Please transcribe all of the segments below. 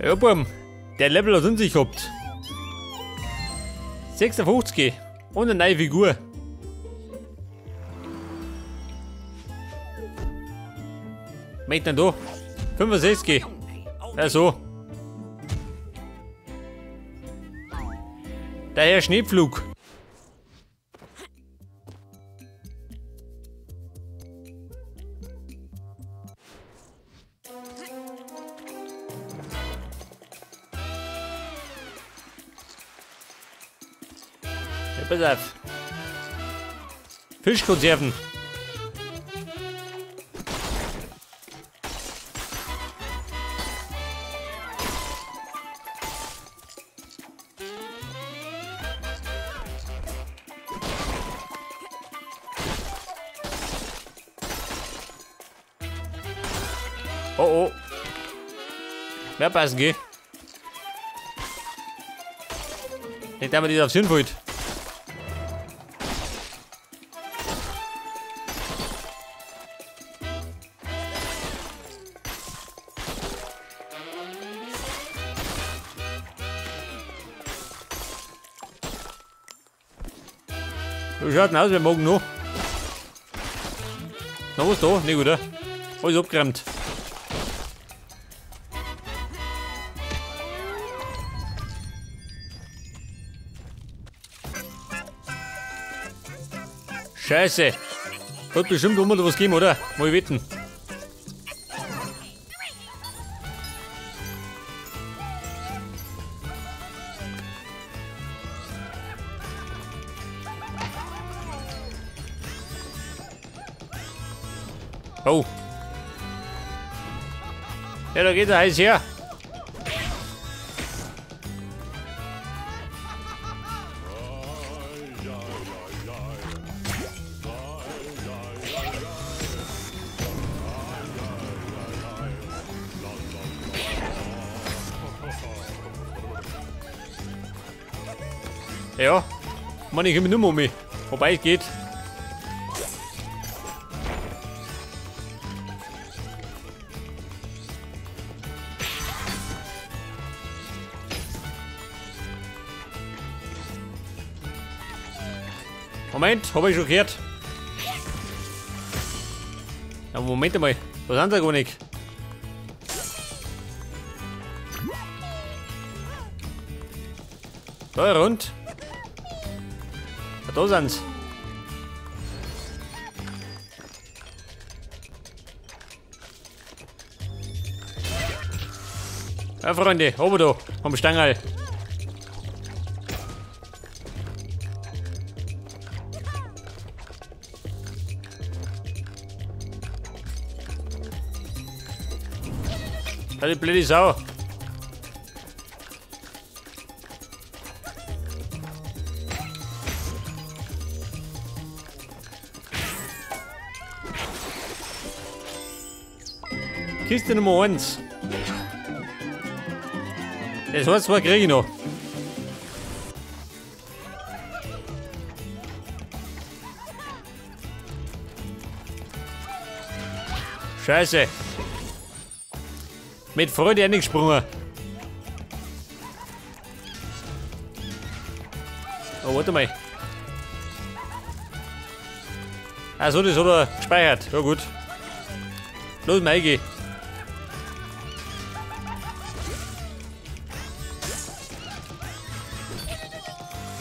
Ja, Bum. Der Level hat uns sich gehabt. 56. Und eine neue Figur. Meint dann da? 65. Ja, so. Der Herr Schneepflug. Ja, pass auf. Fischkonserven. Oh oh. Mehr passen, geh. Ich denke, die aufs Hinfeld. Wie schaut denn aus, wir morgen noch? Na, was da? Nicht gut, oder? Alles abgeräumt. Scheiße. Hat bestimmt um oder was geben, oder? Mal wetten. Oh. Ja, da geht er heiß her. Ja, Mann, ich komme nicht mehr um mich. Wobei es geht. Moment, habe ich schon gehört. Ja, Moment einmal, da sind sie gar nicht. Da rund. Ja, da sind sie. Ja, Freunde, oben da, am Stangerl. Da die blöde Sau. Kiste Nummer 1. Das heißt, was kriege ich noch? Scheiße. Mit Freude eingesprungen. Oh, warte mal. Achso, das hat er gespeichert. Ja gut. Los, Maigi.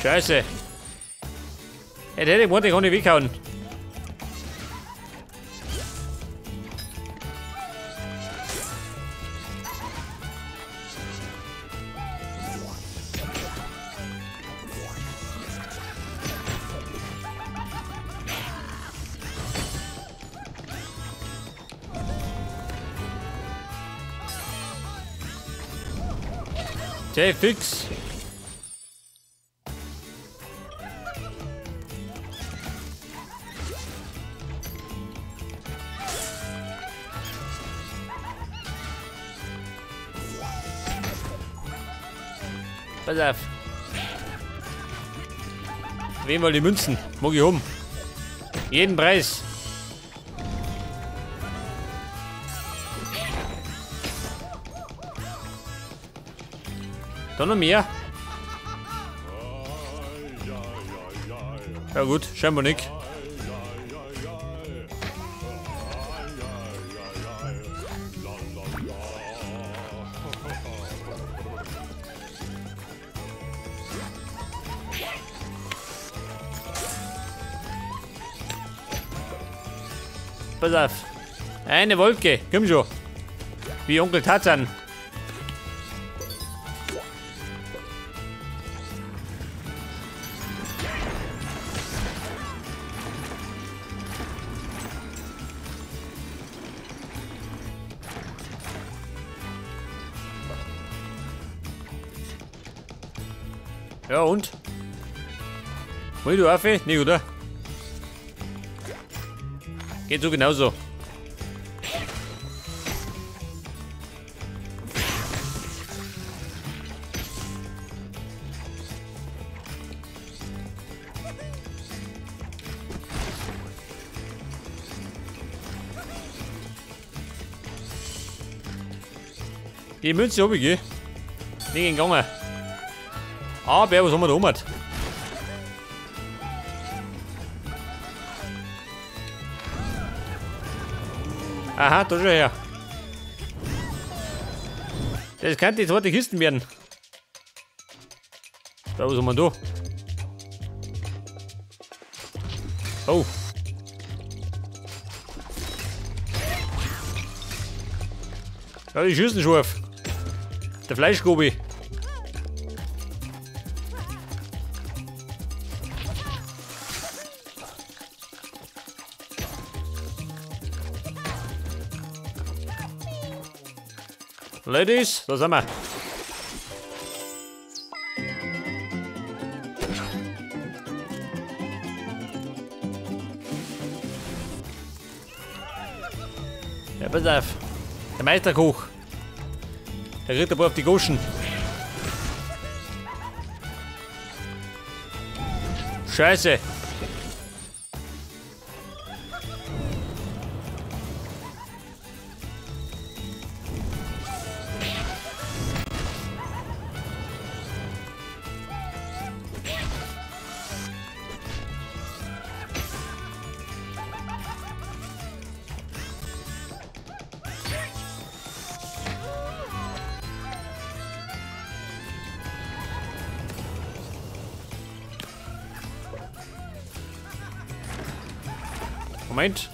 Scheiße. Jetzt hätte ich gemeint, ich kann nicht weghauen. Sehr fix. Pass auf. Wem mal die Münzen? Mag ich um. Jeden Preis. Da noch mehr. Ja gut, scheinbar nicht. Pass auf. Eine Wolke. Komm schon. Wie Onkel Tarzan. Ja und? Will du Affe? Nee, oder? Geht so genauso. Die Münze hab ich, gell? Nicht gegangen. Aber was haben wir da oben? Aha, da schon her. Das könnte die zweite Kisten werden. Da, was haben wir da? Oh. Ja, die Schüssen scharf. Der Fleischgobi. Ladies, da sind wir. Ja, pass auf. Der Meisterkoch. Der kriegt aber auf die Goschen. Scheiße. Moment.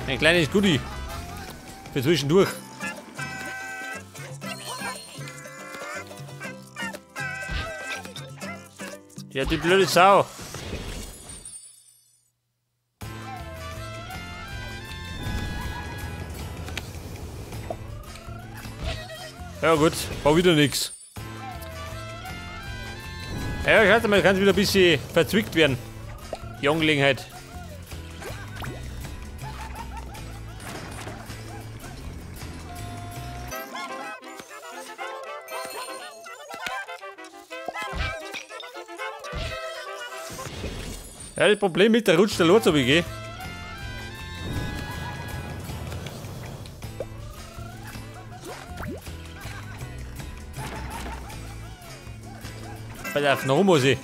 Ein kleines Goodie. Für zwischendurch. Ja, die blöde Sau. Ja gut, war wieder nix. Ja, schaut mal, kann es wieder ein bisschen verzwickt werden. Die Angelegenheit. Ja, das Problem mit der rutscht der Lotz, ob ich gehe. Pass auf, noch muss ich.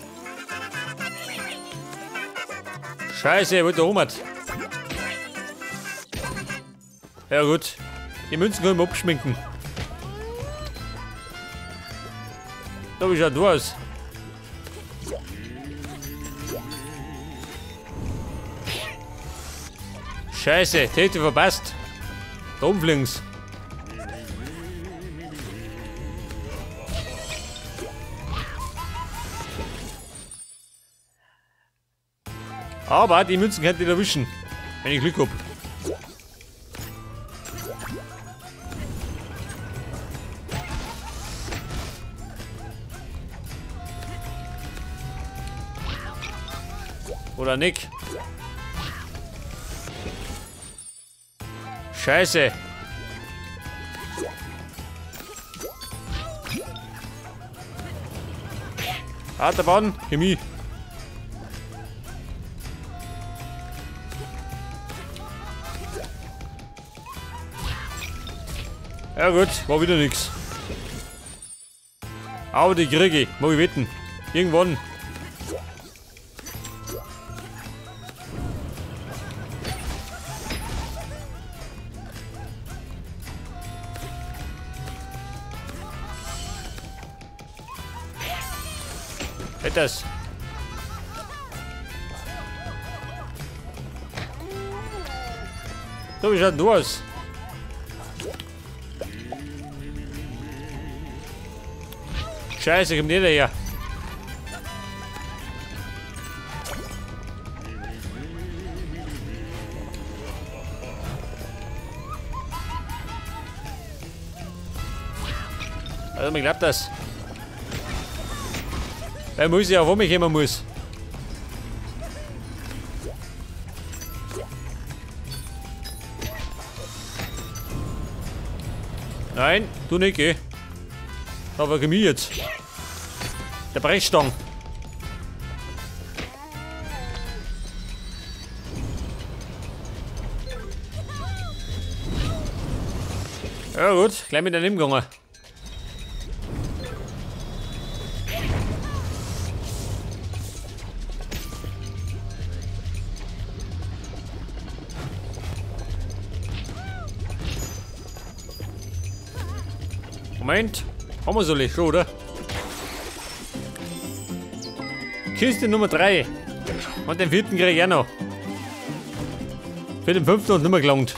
Scheiße, wo der rum hat. Ja gut, die Münzen können wir abschminken. So, wie schaut du aus? Scheiße, Täte verpasst. Da oben links. Aber die Münzen könnt ihr erwischen, wenn ich Glück hab. Oder nicht? Scheiße. Achterbahn, Chemie. Ja gut, war wieder nix. Aber die kriege ich, muss ich wetten. Irgendwann. Das. So, wie schaut denn aus? Scheiße, kommt nicht her. Also, mir klappt das. Weil muss ja, wo mich immer muss. Nein, du nicht, geh. Da war gemiert. Der Brechstangen. Ja gut, gleich mit daneben gegangen. Moment, haben wir so schon, oder? Kiste Nummer 3. Und den 4. kriege ich auch noch. Für den 5. und nicht mehr gelangt.